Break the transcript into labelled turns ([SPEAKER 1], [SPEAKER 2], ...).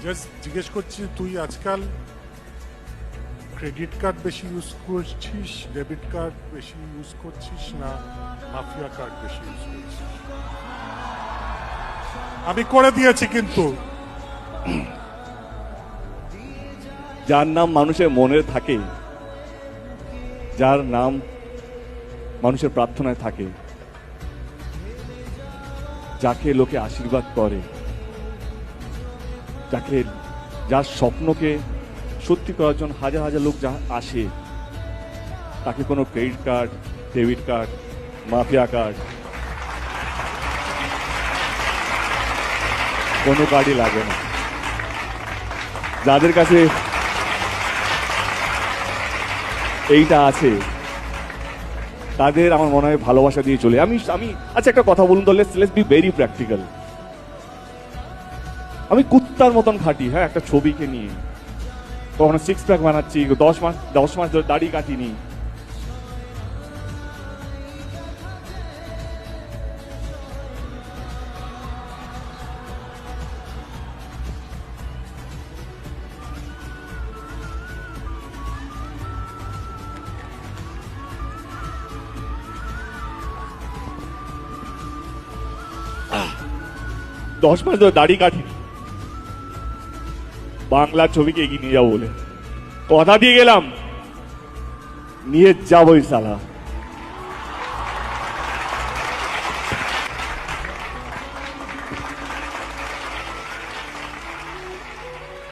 [SPEAKER 1] Just জিজ্ঞেস করছি, তুই আজকাল ক্রেডিট কার্ড বেশি ইউজ করছিস, ডেবিট কার্ড বেশি ইউজ করছিস, না মাফিয়া কার্ড বেশি ইউজ করছিস? আমি করে দিয়েছি কিন্তু।
[SPEAKER 2] যার নাম মানুষের মনে থাকে, যার নাম মানুষের প্রার্থনায় থাকে, যাকে লোকে আশীর্বাদ করে, যাকে যার স্বপ্নকে সত্যি করার জন্য হাজার হাজার লোক যা আসে, তাকে কোনো credit card, debit card, mafia card কোনো কার্ডই লাগে না। যাদের কাছে এইটা আছে তাদের আমার মনে হয় ভালোবাসা দিয়ে চলে। আমি আচ্ছা একটা কথা বলুন তো, লেটস বি ভেরি প্র্যাকটিক্যাল। আমি কুত্তার মতন খাটি, হ্যাঁ, একটা ছবিকে নিয়ে কখনো 6 প্যাক বানাচ্ছি, 10 মাস ধরে দাড়ি কাটিনি। দশ মাস ধরে দাড়ি কাটিনি বাংলার ছবিকে এগিয়ে নিয়ে যাবো বলে। কথা দিয়ে গেলাম, নিয়ে যাবোই সালা।